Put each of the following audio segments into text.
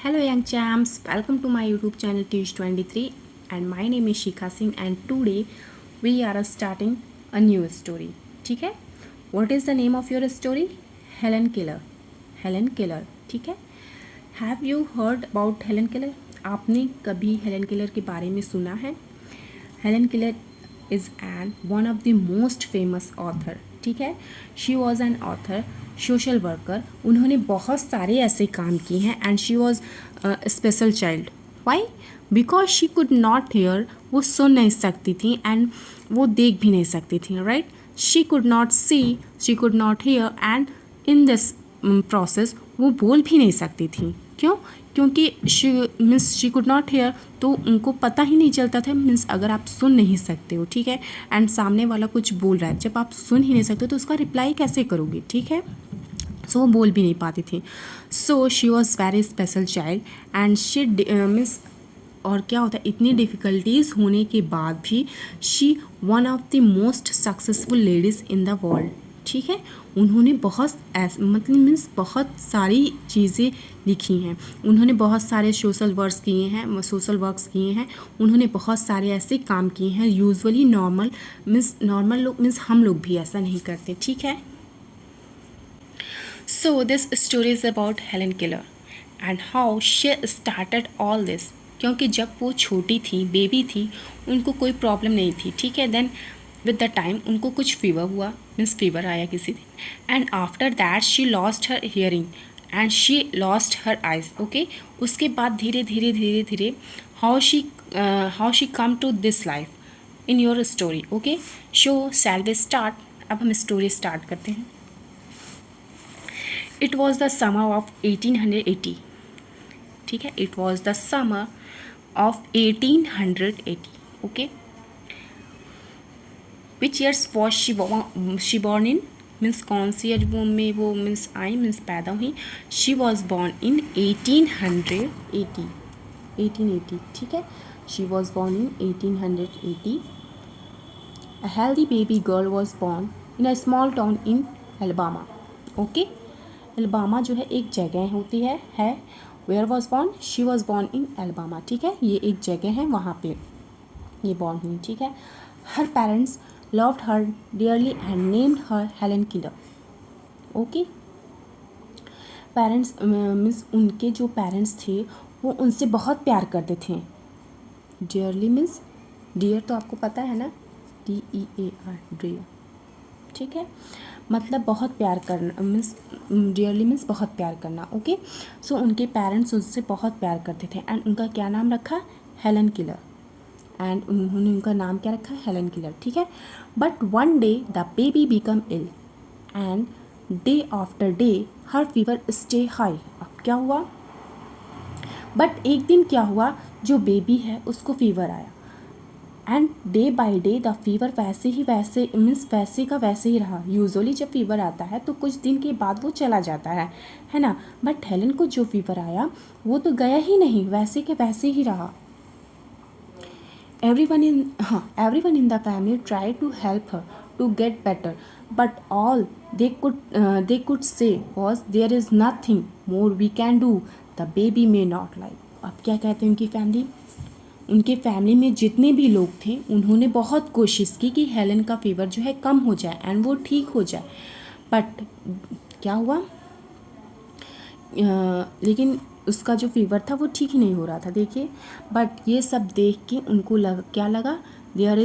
Hello, young champs. Welcome to my YouTube channel Teach23, and my name is Shikha Singh. And today we are starting a new story. ठीक है? What is the name of your story? Helen Keller. Helen Keller. ठीक है? Have you heard about Helen Keller? आपने कभी Helen Keller के बारे में सुना है? Helen Keller is an one of the most famous author. ठीक है, she was an author, social worker. उन्होंने बहुत सारे ऐसे काम किए हैं. And she was special child. Why? Because she could not hear. वो सुन नहीं सकती थी एंड वो देख भी नहीं सकती थी. Right, she could not see, she could not hear, and in this process वो बोल भी नहीं सकती थी. क्यों? क्योंकि शी कुड नॉट हेयर, तो उनको पता ही नहीं चलता था. मीन्स अगर आप सुन नहीं सकते हो, ठीक है, एंड सामने वाला कुछ बोल रहा है, जब आप सुन ही नहीं सकते तो उसका रिप्लाई कैसे करोगे? ठीक है, सो वो बोल भी नहीं पाती थी. So she was very special child and she means, और क्या होता है, इतनी डिफ़िकल्टीज़ होने के बाद भी she one of the most successful ladies in the world. ठीक है, उन्होंने बहुत मतलब मीन्स बहुत सारी चीज़ें लिखी हैं. उन्होंने बहुत सारे सोशल वर्क्स किए हैं. उन्होंने बहुत सारे ऐसे काम किए हैं यूजुअली नॉर्मल लोग मीन्स हम लोग भी ऐसा नहीं करते. ठीक है, so this story is about Helen Keller and how she started all this. क्योंकि जब वो छोटी थी, बेबी थी, उनको कोई प्रॉब्लम नहीं थी. ठीक है, देन विद द टाइम उनको कुछ फीवर हुआ, मीन्स फीवर आया किसी दिन, and after that she lost her hearing and she lost her eyes. Okay, उसके बाद धीरे धीरे how she come to this life in your story. Okay, so shall we start. अब हम स्टोरी स्टार्ट करते हैं. It was the summer of 1880. ठीक है, it was the summer of 1880. Okay, which years was she born in, means कौन सी year में वो मीन्स आई, मीन्स पैदा हुई. She was born in 1880. ठीक है, she was born in 1880. A healthy baby girl was born in a small town in Alabama. Okay, Alabama जो है एक जगह होती है. Where was born? She was born in Alabama. ठीक है, ये एक जगह है, वहाँ पे ये बॉर्न हुई. ठीक है, her parents loved her dearly and named her Helen Keller. Okay, parents means उनके जो पेरेंट्स थे वो उनसे बहुत प्यार करते थे. डियरली मीन्स डियर तो आपको पता है ना, DEAR, डियर. ठीक है, मतलब बहुत प्यार करना, मीन्स डियरली मीन्स बहुत प्यार करना. ओके, सो उनके पेरेंट्स उनसे बहुत प्यार करते थे एंड उनका क्या नाम रखा? Helen killer. एंड उन्होंने उनका नाम क्या रखा? Helen Keller. ठीक है, but one day the baby become ill and day after day her fever stay high. अब क्या हुआ? बट एक दिन क्या हुआ, जो बेबी है उसको फीवर आया and day by day the fever वैसे मीन्स वैसे का वैसे ही रहा. यूजुअली जब फीवर आता है तो कुछ दिन के बाद वो चला जाता है ना. बट हेलन को जो फीवर आया वो तो गया ही नहीं, वैसे के वैसे ही रहा. Everyone in the family try to help her to get better, but all they could say was there is nothing more we can do, the baby may not live. अब क्या कहते हैं उनके फैमिली में जितने भी लोग थे उन्होंने बहुत कोशिश की कि हेलन का फीवर जो है कम हो जाए एंड वो ठीक हो जाए. बट क्या हुआ, लेकिन उसका जो फीवर था वो ठीक ही नहीं हो रहा था. देखिए, बट ये सब देख के उनको क्या लगा? There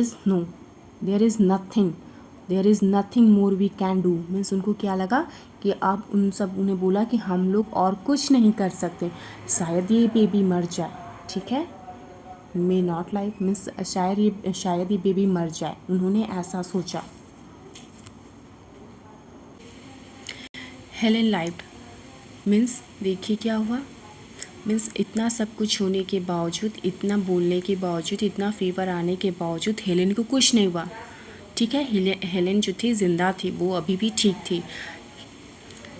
is nothing more we can do. Means उनको क्या लगा कि अब उन्हें बोला कि हम लोग और कुछ नहीं कर सकते, शायद ये बेबी मर जाए. ठीक है, मे नॉट लाइफ मीन्स शायद ये बेबी मर जाए. उन्होंने ऐसा सोचा. हेलन लाइव्ड मीन्स देखिए क्या हुआ. मीन्स इतना सब कुछ होने के बावजूद, इतना बोलने के बावजूद, इतना फीवर आने के बावजूद हेलन को कुछ नहीं हुआ. ठीक है, हेलन जो थी जिंदा थी, वो अभी भी ठीक थी.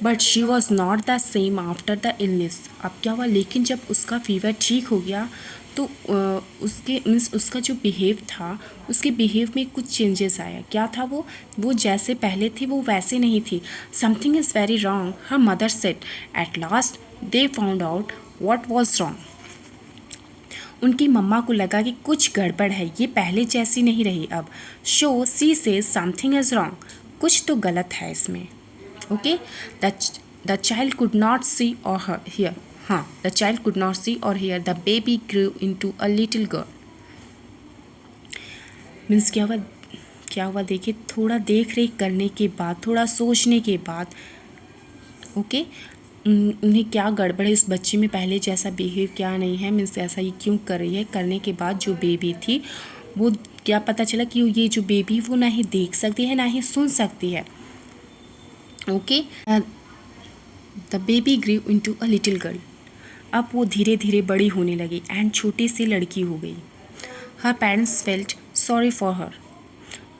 But she was not the same after the illness. अब क्या हुआ, लेकिन जब उसका फीवर ठीक हो गया तो उसके मीन्स उसका जो बिहेव था, उसके बिहेव में कुछ चेंजेस आया. क्या था वो जैसे पहले थी वो वैसे नहीं थी. Something is very wrong, her mother said. At last they found out what was wrong. उनकी मम्मा को लगा कि कुछ गड़बड़ है, ये पहले जैसी नहीं रही अब। शो सी से समथिंग इज रॉन्ग, कुछ तो गलत है इसमें। Okay, the child could not see or hear, हाँ, the child could not see or hear the baby grew into a little girl. Means क्या हुआ देखिए, थोड़ा देख रेख करने के बाद, थोड़ा सोचने के बाद, ओके, उन्हें क्या गड़बड़ है इस बच्ची में, पहले जैसा बिहेव क्या नहीं है, मीन्स ऐसा ही क्यों कर रही है, करने के बाद जो बेबी थी वो क्या पता चला कि ये जो बेबी वो ना ही देख सकती है ना ही सुन सकती है। Okay, the baby grew into a little girl. अब वो धीरे धीरे बड़ी होने लगी एंड छोटी सी लड़की हो गई। Her parents felt sorry for her.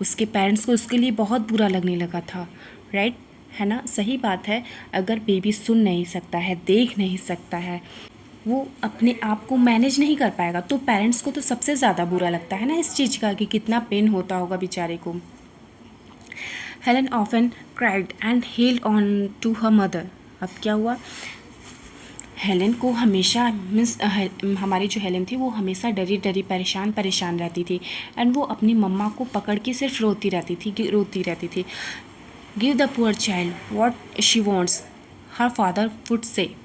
उसके पेरेंट्स को उसके लिए बहुत बुरा लगने लगा था, राइट, है ना, सही बात है। अगर बेबी सुन नहीं सकता है, देख नहीं सकता है, वो अपने आप को मैनेज नहीं कर पाएगा, तो पेरेंट्स को तो सबसे ज़्यादा बुरा लगता है ना इस चीज़ का, कि कितना पेन होता होगा बेचारे को। Helen often cried and held on to her mother. अब क्या हुआ, हेलन को हमेशा मीन्स हमारी जो हेलन थी वो हमेशा डरी डरी परेशान परेशान रहती थी एंड वो अपनी मम्मा को पकड़ के सिर्फ रोती रहती थी। Give the poor child what she wants, her father would say.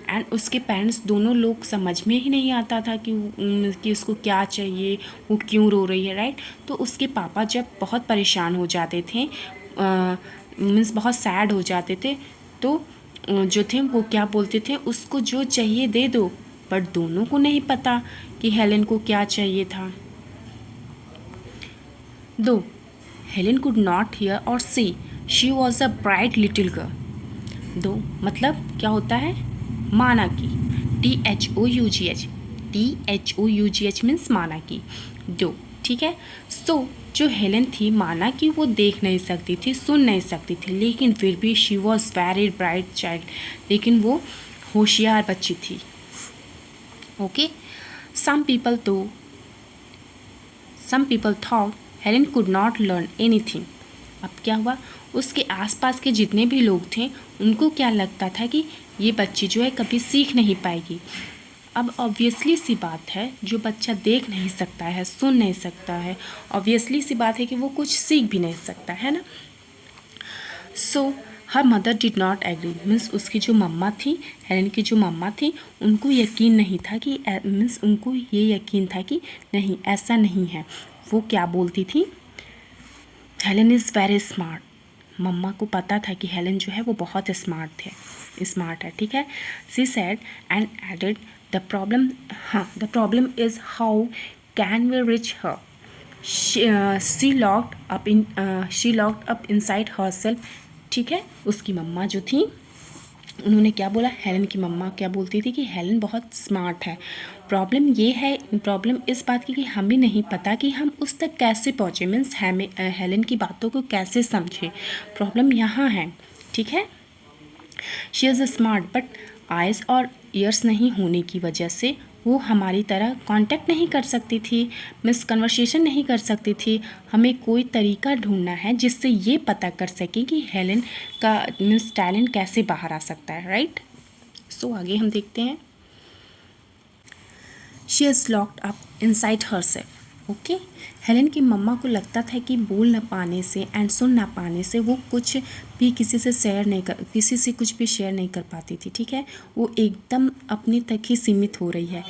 And उसके पेरेंट्स दोनों लोग समझ में ही नहीं आता था कि उसको क्या चाहिए, वो क्यों रो रही है, राइट। तो उसके पापा जब बहुत परेशान हो जाते थे, मीन्स बहुत सैड हो जाते थे, तो जो थे वो क्या बोलते थे, उसको जो चाहिए दे दो। बट दोनों को नहीं पता कि हेलन को क्या चाहिए था। दो Helen could not hear or see, she was a bright little girl. दो मतलब क्या होता है, माना कि, THOUGH मीन्स माना कि, दो, ठीक है। सो जो हेलन थी, माना कि वो देख नहीं सकती थी, सुन नहीं सकती थी, लेकिन फिर भी she was very bright child, लेकिन वो होशियार बच्ची थी। Okay, some people thought Helen could not learn anything. अब क्या हुआ, उसके आसपास के जितने भी लोग थे उनको क्या लगता था कि ये बच्ची जो है कभी सीख नहीं पाएगी। अब ऑब्वियसली सी बात है, जो बच्चा देख नहीं सकता है, सुन नहीं सकता है, ऑब्वियसली सी बात है कि वो कुछ सीख भी नहीं सकता है ना। So her mother did not agree, means उसकी जो मम्मा थी, हेलन की जो मम्मा थी, उनको यकीन नहीं था कि, मीन्स उनको ये यकीन था कि नहीं, ऐसा नहीं है। वो क्या बोलती थी, हेलन इज़ वेरी स्मार्ट। मम्मा को पता था कि हेलन जो है वो बहुत स्मार्ट है, ठीक है। She said and added the problem is how can we reach her. She locked up inside herself, ठीक है। उसकी मम्मा जो थी उन्होंने क्या बोला, हेलन की मम्मा क्या बोलती थी कि हेलन बहुत स्मार्ट है। प्रॉब्लम इस बात की कि हमें नहीं पता कि हम उस तक कैसे पहुँचे, मीन्स हमें हेलन की बातों को कैसे समझे, प्रॉब्लम यहाँ है, ठीक है। She is smart but eyes और ईयर्स नहीं होने की वजह से वो हमारी तरह कांटेक्ट नहीं कर सकती थी, मीन्स कन्वर्सेशन नहीं कर सकती थी। हमें कोई तरीका ढूंढना है जिससे ये पता कर सके कि हेलन का मीन्स टैलेंट कैसे बाहर आ सकता है, राइट। सो आगे हम देखते हैं। She is locked up inside herself. Okay, Helen की मम्मा को लगता था कि बोल ना पाने से एंड सुन ना पाने से वो कुछ भी किसी से कुछ भी शेयर नहीं कर पाती थी, ठीक है। वो एकदम अपने तक ही सीमित हो रही है।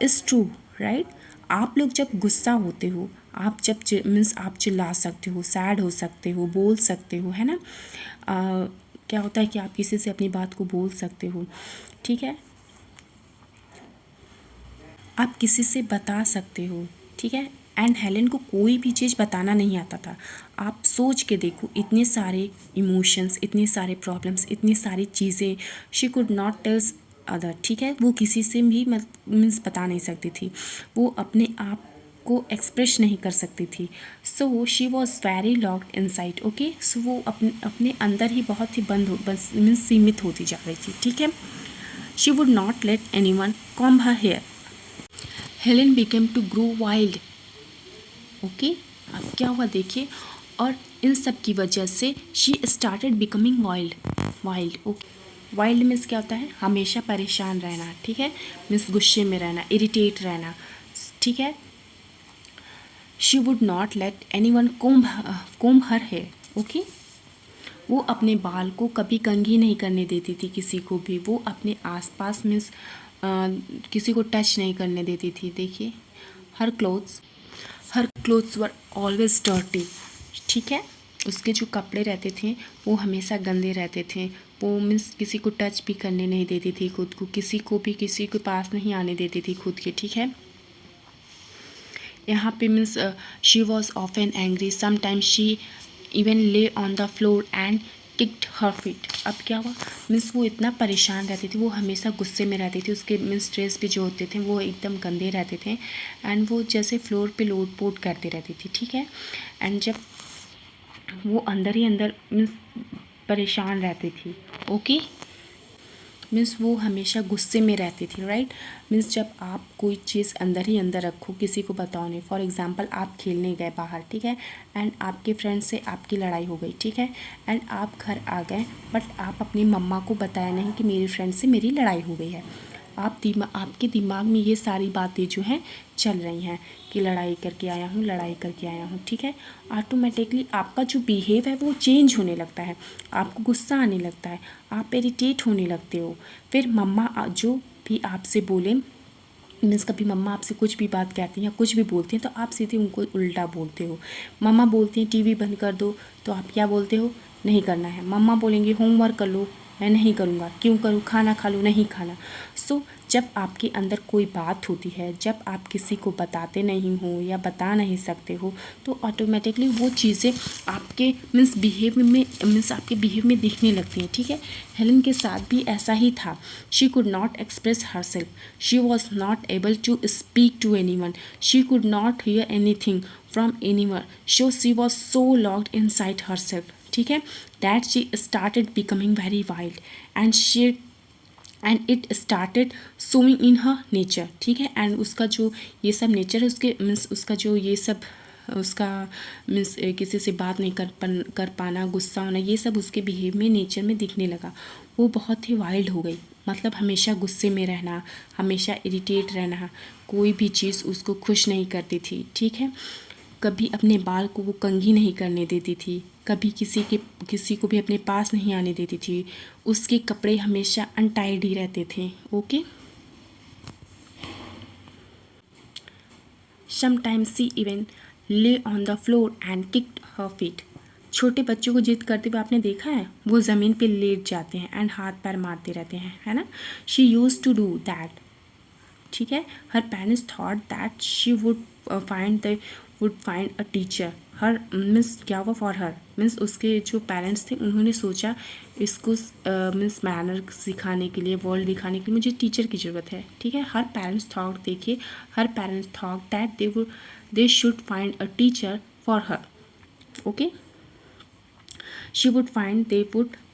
Is true, right. आप लोग जब गुस्सा होते हो, आप जब मीन्स आप चिल्ला सकते हो, सैड हो सकते हो, बोल सकते हो, है ना। क्या होता है कि आप किसी से अपनी बात को बोल सकते हो, ठीक है, आप किसी से बता सकते हो, ठीक है। एंड हेलन को कोई भी चीज़ बताना नहीं आता था। आप सोच के देखो, इतने सारे इमोशंस, इतने सारे प्रॉब्लम्स, इतनी सारी चीज़ें, she could not tells other, ठीक है। वो किसी से भी मीन्स बता नहीं सकती थी, वो अपने आप को एक्सप्रेस नहीं कर सकती थी। So she was very locked inside. Okay, so वो अपने अंदर ही बहुत ही बस मीन्स सीमित होती जा रही थी, ठीक है। She would not let anyone comb her hair. Helen became to grow wild. Okay, अब क्या हुआ देखिए, और इन सब की वजह से she started becoming wild. Okay, wild means क्या होता है, हमेशा परेशान रहना, ठीक है, मीन्स गुस्से में रहना, इरिटेट रहना, ठीक है। She would not let anyone comb her hair, okay. वो अपने बाल को कभी कंघी नहीं करने देती थी किसी को भी, वो अपने आसपास मीन्स किसी को टच नहीं करने देती थी। देखिए, हर क्लोथ्स वर ऑलवेज डर्टी, ठीक है, उसके जो कपड़े रहते थे वो हमेशा गंदे रहते थे। वो मीन्स किसी को टच भी करने नहीं देती थी खुद को, किसी के पास नहीं आने देती थी खुद के, ठीक है। यहाँ पे means she was often angry, sometimes she even lay on the floor and kicked her feet. अब क्या हुआ, मीन्स वो इतना परेशान रहती थी, वो हमेशा गुस्से में रहती थी, उसके मीन्स ड्रेस भी जो होते थे वो एकदम गंदे रहते थे, एंड वो जैसे फ्लोर पे लोट पोट करती रहती थी, ठीक है। एंड जब वो अंदर ही अंदर मीन्स परेशान रहती थी, ओके, मीन्स वो हमेशा गुस्से में रहती थी, राइट। मीन्स जब आप कोई चीज़ अंदर ही अंदर रखो, किसी को बताओ नहीं, फॉर एग्जांपल आप खेलने गए बाहर, ठीक है, एंड आपके फ्रेंड से आपकी लड़ाई हो गई, ठीक है, एंड आप घर आ गए, बट आप अपनी मम्मा को बताया नहीं कि मेरी फ्रेंड से मेरी लड़ाई हो गई है। आपके दिमाग में ये सारी बातें जो हैं चल रही हैं कि लड़ाई करके आया हूँ, ठीक है। ऑटोमेटिकली आपका जो बिहेव है वो चेंज होने लगता है, आपको गुस्सा आने लगता है, आप इरिटेट होने लगते हो। फिर मम्मा जो भी आपसे बोले, मीन्स कभी मम्मा आपसे कुछ भी बात कहती हैं या कुछ भी बोलती हैं तो आप सीधे उनको उल्टा बोलते हो। मम्मा बोलती हैं टीवी बंद कर दो, तो आप क्या बोलते हो, नहीं करना है। मम्मा बोलेंगे होमवर्क कर लो, मैं नहीं करूँगा, क्यों करूँ, खाना खा लो, नहीं खाना। सो जब आपके अंदर कोई बात होती है, जब आप किसी को बताते नहीं हो या बता नहीं सकते हो, तो ऑटोमेटिकली वो चीज़ें आपके आपके बिहेव में दिखने लगती हैं, ठीक है। हेलन के साथ भी ऐसा ही था। She could not express herself, she was not able to speak to anyone, she could not hear anything from anyone, so she was so locked inside herself, ठीक है, that she started becoming very wild and it started showing in her nature, ठीक है। And उसका जो ये सब nature है, उसके मीन्स उसका जो ये सब उसका मीन्स किसी से बात नहीं कर पाना, गुस्सा होना, ये सब उसके बिहेव में, नेचर में दिखने लगा। वो बहुत ही वाइल्ड हो गई, मतलब हमेशा गुस्से में रहना, हमेशा इरिटेट रहना, कोई भी चीज़ उसको खुश नहीं करती थी, ठीक है। कभी अपने बाल को वो कंघी नहीं करने देती थी, कभी किसी को भी अपने पास नहीं आने देती थी, उसके कपड़े हमेशा अनटाइडी रहते थे, okay. Sometimes see even lay on the floor and kicked her feet. छोटे बच्चों को जिद करते हुए आपने देखा है, वो ज़मीन पे लेट जाते हैं एंड हाथ पैर मारते रहते हैं, है ना। She use to do that, ठीक है। Her parents thought that she would find a teacher her, means क्या हुआ फॉर हर, मीन्स उसके जो पेरेंट्स थे उन्होंने सोचा इसको मीन्स मैनर सिखाने के लिए, वर्ल्ड दिखाने के लिए मुझे टीचर की ज़रूरत है, ठीक है। हर पेरेंट्स थॉट, देखिए, her parents thought that they should find a teacher for her, okay. They would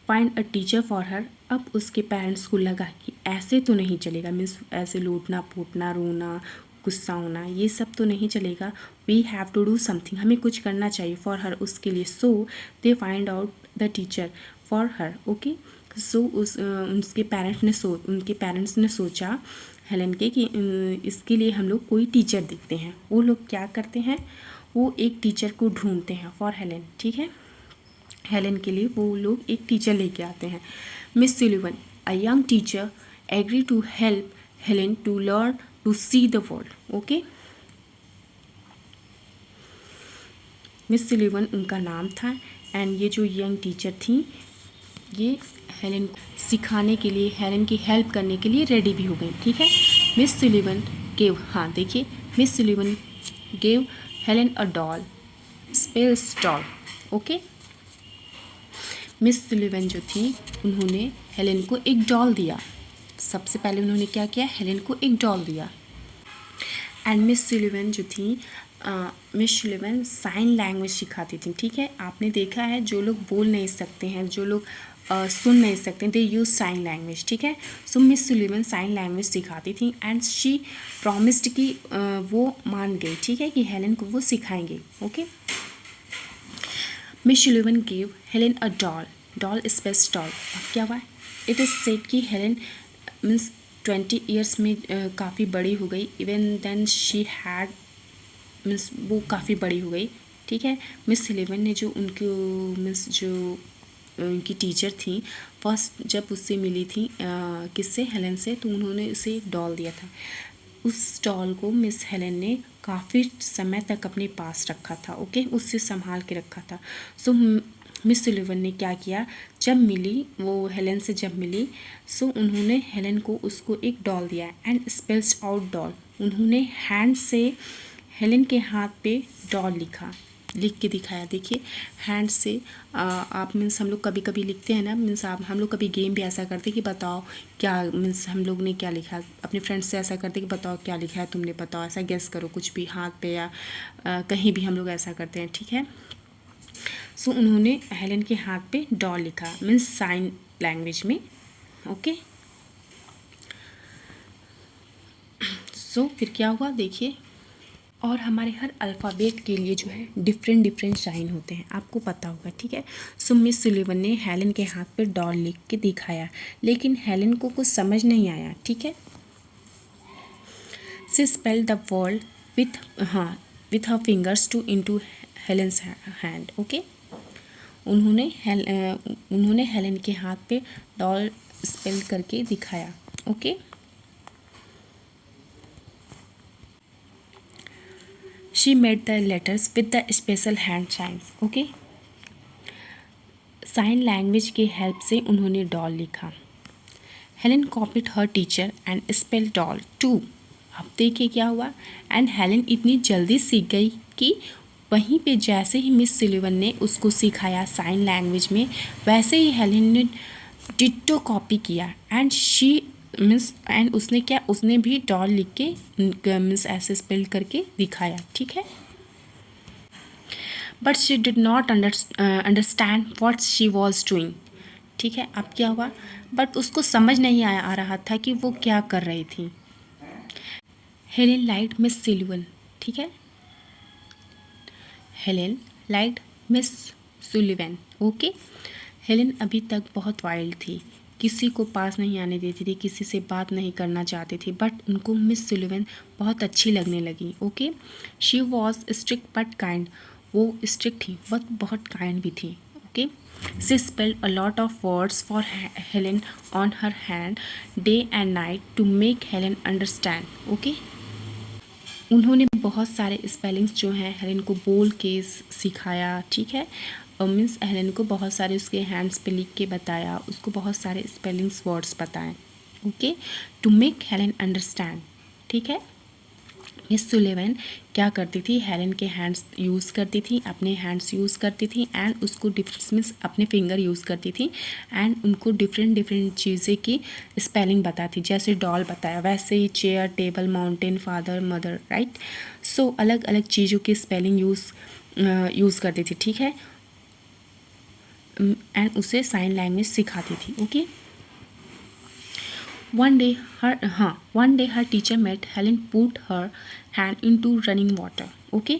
find a teacher for her. अब उसके पेरेंट्स को लगा कि ऐसे तो नहीं चलेगा, मीन्स ऐसे लूटना पोटना, रोना, गुस्सा होना, ये सब तो नहीं चलेगा, we have to do something, हमें कुछ करना चाहिए फॉर हर, उसके लिए। So they find out the teacher for her, okay. So उनके पेरेंट्स ने सोचा हेलन के कि इसके लिए हम लोग कोई टीचर देखते हैं। वो लोग क्या करते हैं, वो एक टीचर को ढूंढते हैं फॉर हेलन, ठीक है। हेलन के लिए वो लोग एक टीचर लेके आते हैं। Miss Sullivan, a young teacher, agree to help Helen to learn to see the world, okay. Miss Sullivan उनका नाम था, एंड ये जो यंग टीचर थी ये हेलन को सिखाने के लिए, हेलन की हेल्प करने के लिए रेडी भी हो गई, ठीक है। मिस सुलिवन गेव, हाँ देखिए, miss Sullivan gave Helen a doll, space doll, okay. Miss Sullivan जो थी उन्होंने हेलन को एक डॉल दिया। सबसे पहले उन्होंने क्या किया, हेलन को एक डॉल दिया। एंड मिस सुलिवन जो थी, मिस सुलिवन साइन लैंग्वेज सिखाती थी, ठीक है। आपने देखा है जो लोग बोल नहीं सकते हैं, जो लोग सुन नहीं सकते, दे यूज साइन लैंग्वेज, ठीक है। सो मिस सुलिवन साइन लैंग्वेज सिखाती थी, एंड शी प्रॉमिस्ड कि वो मान गई, ठीक है, कि हेलन को वो सिखाएंगे, okay. Miss Sullivan gave Helen a doll space doll. अब क्या हुआ, इट इज़ सेड कि हेलेन मीन्स 20 ईयर्स में काफ़ी बड़ी हो गई। Even then she had means वो काफ़ी बड़ी हो गई, ठीक है। मिस सुलिवन ने जो उनको मीन्स जो उनकी टीचर थी फर्स्ट जब उससे मिली थी किससे, हेलेन से, तो उन्होंने उसे एक डॉल दिया था। उस डॉल को मिस हेलेन ने काफ़ी समय तक अपने पास रखा था, ओके, उससे संभाल के रखा था। सो मिस सुलिवन ने क्या किया, जब मिली वो हेलेन से जब मिली, सो उन्होंने हेलेन को उसको एक डॉल दिया एंड स्पेल्स आउट डॉल। उन्होंने हैंड से हेलेन के हाथ पे डॉल लिख के दिखाया। देखिए हैंड से आप मीन्स हम लोग कभी कभी लिखते हैं ना, मीन्स आप हम लोग कभी गेम भी ऐसा करते कि बताओ क्या, मीन्स हम लोग ने क्या लिखा, अपने फ्रेंड्स से ऐसा करते कि बताओ क्या लिखा है तुमने, बताओ, ऐसा गेस करो कुछ भी हाथ पे या कहीं भी हम लोग ऐसा करते हैं, ठीक है। सो उन्होंने हेलेन के हाथ पे डॉल लिखा मीन्स साइन लैंग्वेज में, ओके। सो फिर क्या हुआ देखिए, और हमारे हर अल्फ़ाबेट के लिए जो है डिफरेंट डिफरेंट साइन होते हैं, आपको पता होगा, ठीक है। सो मिस सुलिवन ने हेलेन के हाथ पे डॉल लिख के दिखाया, लेकिन हेलेन को कुछ समझ नहीं आया, ठीक है। She spelled the word with her fingers to into Helen's hand, okay. उन्होंने हेलेन के हाथ पे डॉल स्पेल करके दिखाया, okay. She made the letters with the special hand signs, okay। Sign language की हेल्प से उन्होंने डॉल लिखा। Helen copied her teacher and spell doll too. अब देखिए क्या हुआ, एंड हेलेन इतनी जल्दी सीख गई कि वहीं पे जैसे ही मिस सुलिवन ने उसको सिखाया साइन लैंग्वेज में, वैसे ही हेलेन ने डिट्टो कॉपी किया एंड शी मीन्स एंड उसने क्या, उसने भी डॉल लिख के मीन्स ऐसे स्पेल करके दिखाया, ठीक है। But she did not understand what she was doing, ठीक है। अब क्या हुआ, बट उसको समझ नहीं आ रहा था कि वो क्या कर रही थी। हेलेन लाइक्ड मिस सुलिवन, ठीक है, Helen liked miss Sullivan, okay. Helen अभी तक बहुत वाइल्ड थी, किसी को पास नहीं आने देती थी, किसी से बात नहीं करना चाहती थी, बट उनको मिस सुलिवन बहुत अच्छी लगने लगी, okay. She was strict but kind, वो स्ट्रिक्ट थी बट बहुत काइंड भी थी, okay. She spelled a lot of words for Helen on her hand day and night to make Helen understand, okay. उन्होंने बहुत सारे स्पेलिंग्स जो हैं हेलेन को बोल के सिखाया, ठीक है। मीन्स हेलेन को बहुत सारे उसके हैंड्स पे लिख के बताया, उसको बहुत सारे स्पेलिंग्स वर्ड्स बताएं, okay, to make Helen understand, ठीक है। मिस सुलिवन क्या करती थी, हेलेन के हैंड्स यूज़ करती थी, अपने हैंड्स यूज़ करती थी एंड उसको डिफरेंट मीन्स अपने फिंगर यूज़ करती थी एंड उनको डिफरेंट डिफरेंट चीज़ें की स्पेलिंग बताती, जैसे डॉल बताया वैसे ही chair, table, mountain, father, mother, right. So अलग अलग चीज़ों की स्पेलिंग यूज़ करती थी, ठीक है, एंड उसे साइन लैंग्वेज सिखाती थी, okay. One day her teacher met Helen put her hand into running water, okay।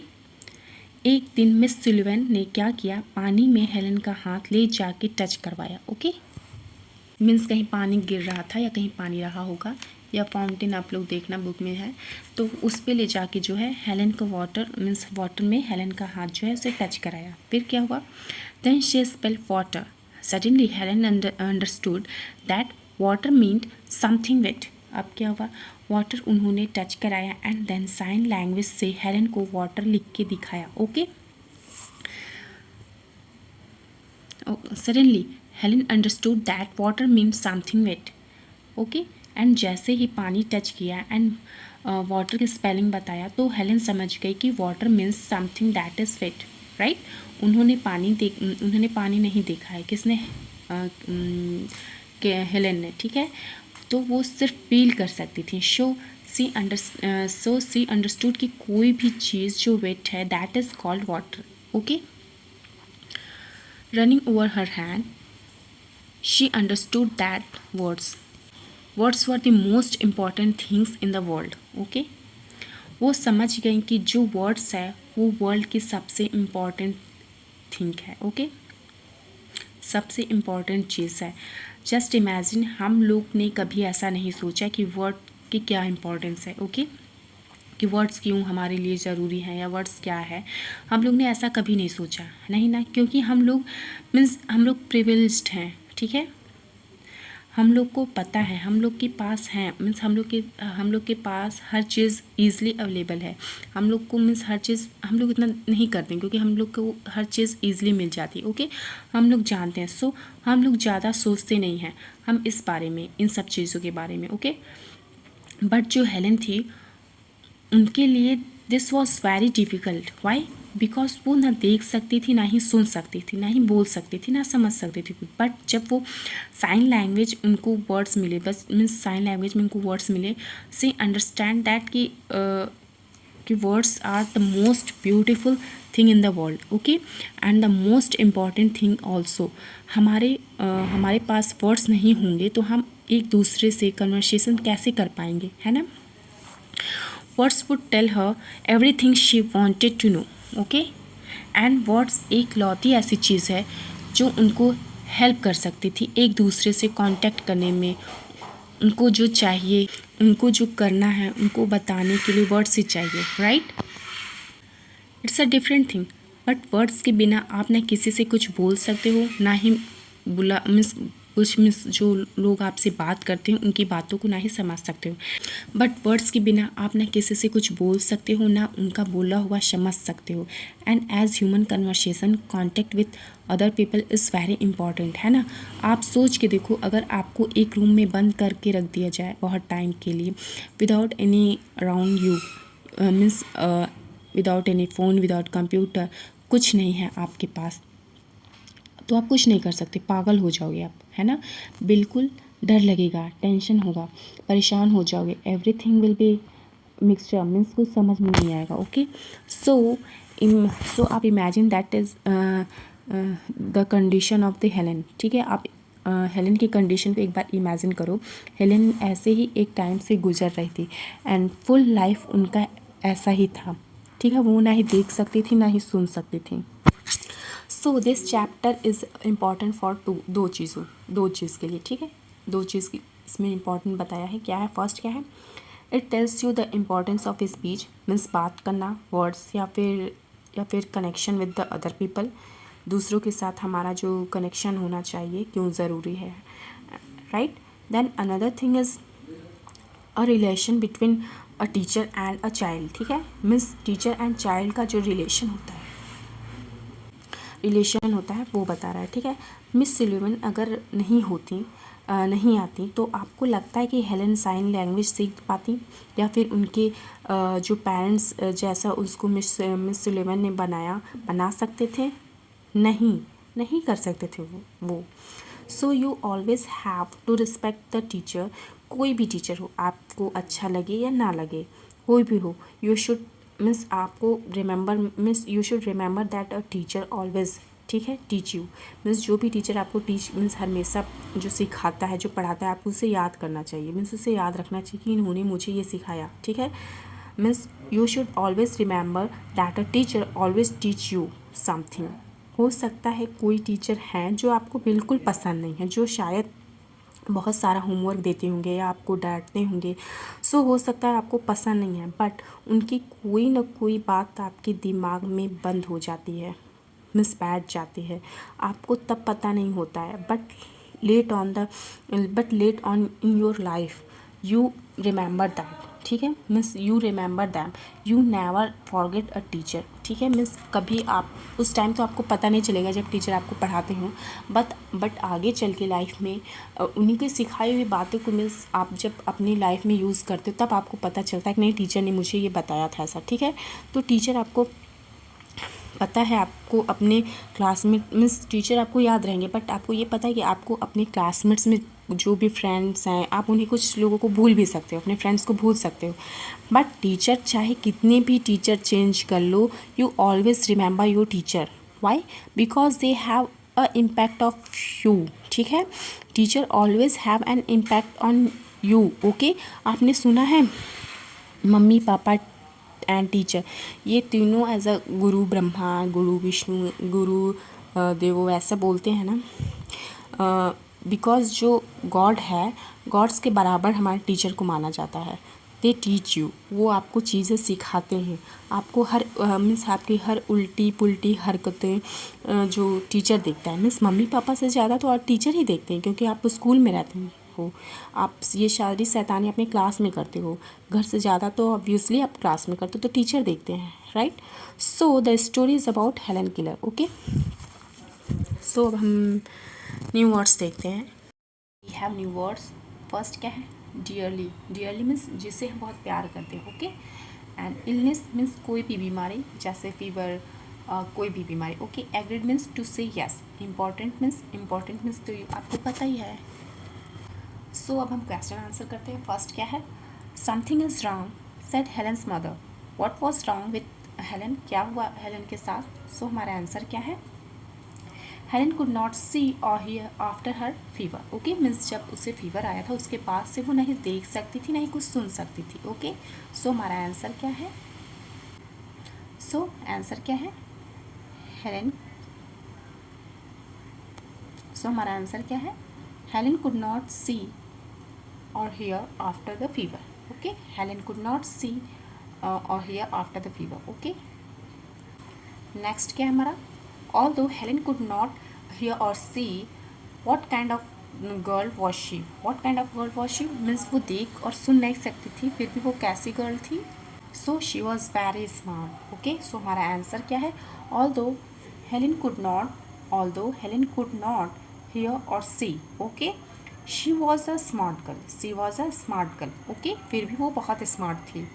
एक दिन मिस सुलिवन ने क्या किया, पानी में हेलन का हाथ ले जाके टच करवाया, ओके। मीन्स कहीं पानी गिर रहा था या कहीं पानी रहा होगा या फाउंटेन आप लोग देखना बुक में है, तो उस पे ले जाके जो है हेलन को वाटर में हेलन का हाथ जो है उसे टच कराया। फिर क्या हुआ, then she spell water. Suddenly Helen understood that water meant something wet. अब क्या हुआ, वाटर उन्होंने टच कराया एंड देन साइन लैंग्वेज से हेलन को वाटर लिख के दिखाया, okay. Suddenly Helen understood that water means something wet, okay. And जैसे ही पानी टच किया एंड वाटर की स्पेलिंग बताया तो हेलन समझ गई कि water means something that is wet, right. उन्होंने पानी नहीं देखा है, किसने, हेलन ने, ठीक है, तो वो सिर्फ फील कर सकती थी। सी अंडरस्टूड कि कोई भी चीज़ जो वेट है that is called water, okay. Running over her hand she understood that words were the most important things in the world, okay. वो समझ गई कि जो वर्ड्स है वो वर्ल्ड की सबसे इम्पॉर्टेंट थिंग है, ओके, सबसे इम्पॉर्टेंट चीज़ है। जस्ट इमेजिन, हम लोग ने कभी ऐसा नहीं सोचा कि वर्ड की क्या इम्पोर्टेंस है, ओके, कि वर्ड्स क्यों हमारे लिए ज़रूरी हैं या वर्ड्स क्या है। हम लोग ने ऐसा कभी नहीं सोचा, नहीं ना, क्योंकि हम लोग मीन्स हम लोग प्रिविलेज्ड हैं, ठीक है। हम लोग को पता है, हम लोग के पास है, मीन्स हम लोग के पास हर चीज़ ईज़िली अवेलेबल है। हम लोग को मीन्स हर चीज़ हम लोग इतना नहीं करते हैं, क्योंकि हम लोग को हर चीज़ ईज़िली मिल जाती है, ओके। हम लोग जानते हैं, सो हम लोग ज़्यादा सोचते नहीं हैं हम इस बारे में, इन सब चीज़ों के बारे में, ओके। बट जो हेलेन थी, उनके लिए this was very difficult. Why? Because वो ना देख सकती थी, ना ही सुन सकती थी, ना ही बोल सकती थी, ना समझ सकती थी। बट जब वो साइन लैंग्वेज उनको वर्ड्स मिले, बस मीन्स साइन लैंग्वेज में उनको वर्ड्स मिले, से अंडरस्टैंड दैट कि words are the most beautiful thing in the world, okay, and the most important thing also. हमारे पास वर्ड्स नहीं होंगे तो हम एक दूसरे से कन्वर्सेशन कैसे कर पाएंगे, है ना। Words would tell her everything she wanted to know, okay? And words एक लौती ऐसी चीज़ है जो उनको हेल्प कर सकती थी एक दूसरे से कांटेक्ट करने में। उनको जो चाहिए, उनको जो करना है, उनको बताने के लिए वर्ड्स ही चाहिए, right. It's a different thing. But words के बिना आप ना किसी से कुछ बोल सकते हो, ना ही बुला मीन्स जो लोग आपसे बात करते हैं उनकी बातों को ना ही समझ सकते हो। बट वर्ड्स के बिना आप ना किसी से कुछ बोल सकते हो, ना उनका बोला हुआ समझ सकते हो। And as human conversation contact with other people is very important, है ना। आप सोच के देखो, अगर आपको एक रूम में बंद करके रख दिया जाए बहुत टाइम के लिए, without any around you, means without any phone, without computer, कुछ नहीं है आपके पास, तो आप कुछ नहीं कर सकते, पागल हो जाओगे आप, है ना। बिल्कुल डर लगेगा, टेंशन होगा, परेशान हो जाओगे, everything will be mixture, means कुछ समझ में नहीं आएगा, ओके। सो आप imagine that is the condition of the Helen, ठीक है। आप हेलेन की कंडीशन को एक बार इमेजिन करो। हेलेन ऐसे ही एक टाइम से गुजर रही थी एंड फुल लाइफ उनका ऐसा ही था, ठीक है। वो ना ही देख सकती थी, ना ही सुन सकती थी। So this chapter is important for दो चीज़ के लिए, ठीक है। दो चीज़ की इसमें इम्पॉर्टेंट बताया है। क्या है? फर्स्ट क्या है? It tells you the importance of speech, means बात करना, वर्ड्स, या फिर connection with the other people, दूसरों के साथ हमारा जो कनेक्शन होना चाहिए क्यों ज़रूरी है, right. Then another thing is a relation between a teacher and a child, ठीक है। मीन्स टीचर एंड चाइल्ड का जो रिलेशन होता है वो बता रहा है, ठीक है। मिस सुलीवन अगर नहीं आती तो आपको लगता है कि हेलेन साइन लैंग्वेज सीख पाती, या फिर उनके जो पेरेंट्स जैसा उसको मिस सुलीवन ने बना सकते थे? नहीं कर सकते थे वो। So you always have to respect the teacher. कोई भी टीचर हो, आपको अच्छा लगे या ना लगे, कोई भी हो, you should you should remember that a teacher always, ठीक है, टीच यू। मीन्स जो भी टीचर आपको मीन्स हमेशा जो सिखाता है, जो पढ़ाता है, आपको उसे याद करना चाहिए, मीन्स उसे याद रखना चाहिए कि इन्होंने मुझे ये सिखाया, ठीक है। Means you should always remember that a teacher always teach you something. हो सकता है कोई टीचर हैं जो आपको बिल्कुल पसंद नहीं है, जो शायद बहुत सारा होमवर्क देते होंगे या आपको डांटते होंगे, सो हो सकता है आपको पसंद नहीं है, बट उनकी कोई ना कोई बात आपके दिमाग में बंद हो जाती है, मिस बैठ जाती है, आपको तब पता नहीं होता है, but let on in your life you remember that, ठीक है। Means you remember them, you never forget a teacher, ठीक है। मीन्स कभी आप उस टाइम तो आपको पता नहीं चलेगा जब टीचर आपको पढ़ाते हों, बट आगे चल के लाइफ में उन्हीं की सिखाई हुई बातों को मीन्स आप जब अपनी लाइफ में यूज़ करते हो तब आपको पता चलता है कि नहीं, टीचर ने मुझे ये बताया था ऐसा, ठीक है। तो टीचर आपको पता है, आपको अपने क्लासमेट मीन्स टीचर आपको याद रहेंगे, बट आपको ये पता है कि आपको अपने क्लासमेट्स में जो भी फ्रेंड्स हैं, आप उन्हें कुछ लोगों को भूल भी सकते हो, अपने फ्रेंड्स को भूल सकते हो, बट टीचर चाहे कितने भी टीचर चेंज कर लो, you always remember your teacher. Why? Because they have a impact of you, ठीक है। Teacher always have an impact on you, okay. आपने सुना है मम्मी पापा एंड टीचर, ये तीनों एज अ गुरु ब्रह्मा, गुरु विष्णु, गुरु देवो, ऐसा बोलते हैं ना। बिकॉज जो गॉड है, गॉड्स के बराबर हमारे टीचर को माना जाता है। दे टीच यू, वो आपको चीज़ें सिखाते हैं, आपको हर मीन्स आपकी हर उल्टी पुल्टी हरकतें जो टीचर देखता है, मीन्स मम्मी पापा से ज़्यादा तो और टीचर ही देखते हैं, क्योंकि आप स्कूल में रहते हो, आप ये सारी शैतानी अपने क्लास में करते हो, घर से ज़्यादा तो ऑब्वियसली आप क्लास में करते हो, तो टीचर देखते हैं, right. So the story is about Helen Keller. Okay, so अब हम न्यू वर्ड्स देखते हैं। We have new words. First क्या है? डियरली। डियरली मीन्स जिसे हम बहुत प्यार करते हैं। ओके, एंड इलनेस मीन्स कोई भी बीमारी, जैसे फीवर, कोई भी बीमारी। ओके, एग्रीड मीन्स टू से यस। इम्पॉर्टेंट मीन्स तो आपको पता ही है। सो अब हम क्वेश्चन आंसर करते हैं। फर्स्ट क्या है? Something is wrong said Helen's mother. What was wrong with Helen? क्या हुआ हेलन के साथ? सो हमारा आंसर क्या है? Helen could not see or hear after her fever. Okay, means जब उसे फीवर आया था उसके पास से वो नहीं देख सकती थी, नहीं कुछ सुन सकती थी। ओके, सो हमारा आंसर क्या है? सो आंसर क्या है? हेलन। सो हमारा आंसर क्या है? Helen could not see or hear after the fever. Okay, Helen could not see or hear after the fever. Okay, next क्या है हमारा? Although Helen could not hear or see, what kind of girl was she? What kind of girl was she means वो देख और सुन नहीं सकती थी, फिर भी वो कैसी गर्ल थी? So she was very smart. Okay, so हमारा आंसर क्या है? Although Helen could not hear or see, okay, she was a smart girl. Okay, फिर भी वो बहुत स्मार्ट थी।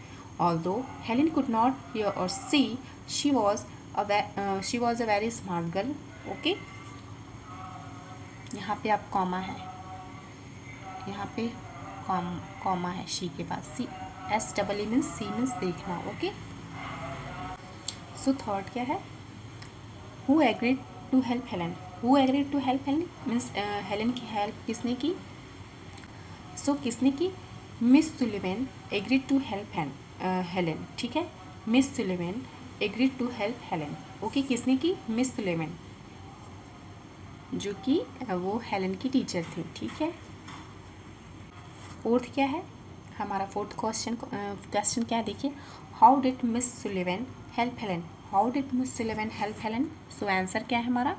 Although Helen could not hear or see, she was a very smart girl. Okay, यहाँ पे आप कॉमा है, यहाँ पे कॉमा है शी के पास। See S double E means see means देखना। ओके, सो थर्ड क्या है? Who agreed to help Helen? Who agreed to help Helen means Helen की हेल्प किसने की? सो किसने की? Miss Sullivan agreed to help Helen. ठीक है, Miss Sullivan agreed to help Helen. Okay, किसने की? मिस सुलिवन, जो कि वो हेलन की टीचर थी। ठीक है, फोर्थ क्या है हमारा? फोर्थ क्वेश्चन क्या है? देखिए, how did Miss Sullivan help Helen? How did Miss Sullivan help Helen? So answer क्या है हमारा?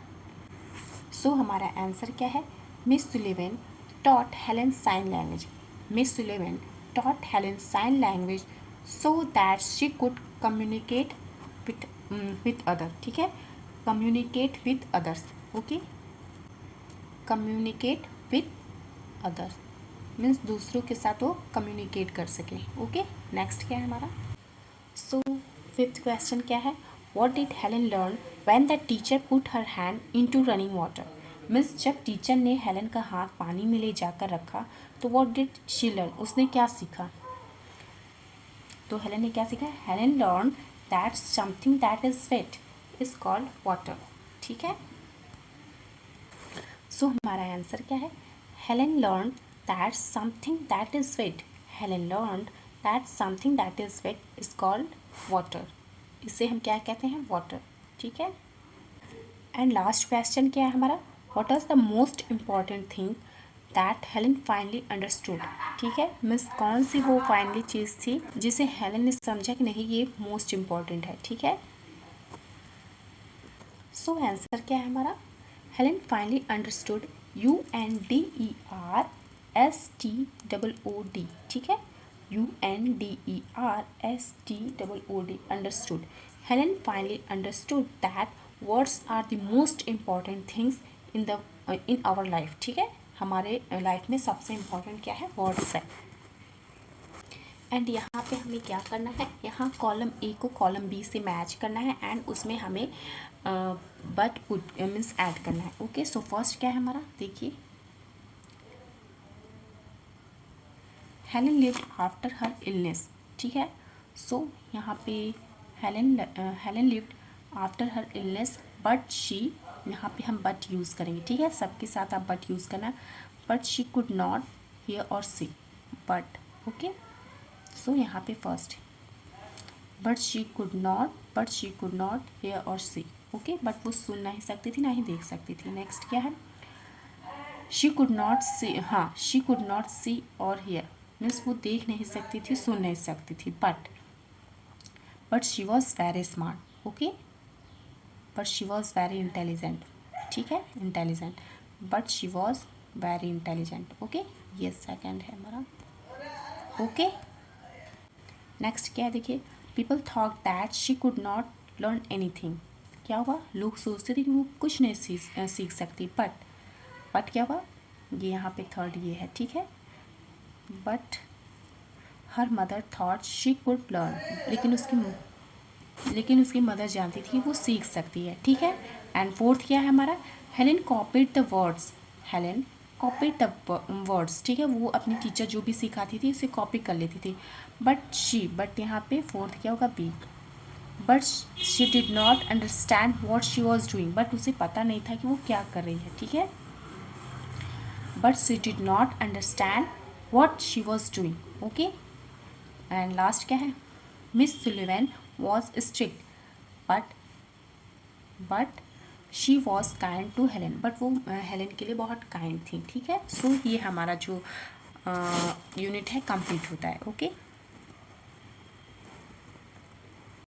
सो हमारा आंसर क्या है? Miss Sullivan taught Helen sign language. Miss Sullivan taught Helen sign language so that she could communicate with other. ठीक है, communicate with others. Okay, communicate with others means दूसरों के साथ वो कम्युनिकेट कर सके। ओके, नेक्स्ट क्या है हमारा? सो फिफ्थ क्वेश्चन क्या है? What did Helen learn when the teacher put her hand into running water? Means जब टीचर ने हेलन का हाथ पानी में ले जाकर रखा तो व्हाट डिड शी लर्न? उसने क्या सीखा? तो हेलन ने क्या सीखा? Helen learn that something that is wet is called water. ठीक है, सो हमारा आंसर क्या है? Helen learn that something that is wet. Helen learned that something that is wet is called water. इसे हम क्या कहते हैं? वाटर। ठीक है, एंड लास्ट क्वेश्चन क्या है हमारा? What is the most important thing that Helen finally understood? ठीक है, मीन्स कौन सी वो फाइनली चीज़ थी जिसे हेलन ने समझा कि नहीं ये मोस्ट इम्पॉर्टेंट है। ठीक है, सो आंसर क्या है हमारा? Helen finally understood UNDERSTOOD। ठीक है, UNDERSTOOD understood. Helen finally understood that words are the most important things in our life. ठीक है, हमारे लाइफ में सबसे इम्पॉर्टेंट क्या है? वर्ड्स है। एंड यहाँ पे हमें क्या करना है? यहाँ कॉलम ए को कॉलम बी से मैच करना है एंड उसमें हमें बट पुट मीन्स ऐड करना है। ओके, सो फर्स्ट क्या है हमारा? देखिए, Helen lived after her illness. ठीक है, सो यहाँ पे Helen lived after her illness but she, यहाँ पे हम बट यूज़ करेंगे। ठीक है, सबके साथ आप बट यूज़ करना। But she could not hear or C but. Okay, सो यहाँ पे first but she could not hear or see. Okay, but वो सुन नहीं सकती थी ना ही देख सकती थी। नेक्स्ट क्या है? शी कुड नॉट सी, हाँ, she could not see or here, means वो देख नहीं सकती थी, सुन नहीं सकती थी, but she was very smart, okay, but she was very intelligent, ठीक है, intelligent, but she was very intelligent, okay, ये सेकंड है हमारा, ओके। नेक्स्ट क्या है देखिए, people thought that she could not learn anything, क्या हुआ, लोग सोचते थे कि वो कुछ नहीं सीख सकती, बट क्या हुआ, ये यहाँ पे थर्ड ये है, ठीक है, but her mother thought she could learn, लेकिन उसकी मदर जानती थी वो सीख सकती है, ठीक है। एंड फोर्थ क्या है हमारा, Helen copied the words, Helen copied the words, ठीक है, वो अपनी टीचर जो भी सिखाती थी उसे कॉपी कर लेती थी, बट यहाँ पे फोर्थ क्या होगा, B, but she did not understand what she was doing, but उसे पता नहीं था कि वो क्या कर रही है, ठीक है, but she did not understand what she was doing, okay. And last क्या है, Miss Sullivan was strict but she was kind to Helen, but वो हेलेन के लिए बहुत काइंड थी, ठीक है। सो ये हमारा जो यूनिट है कंप्लीट होता है, ओके।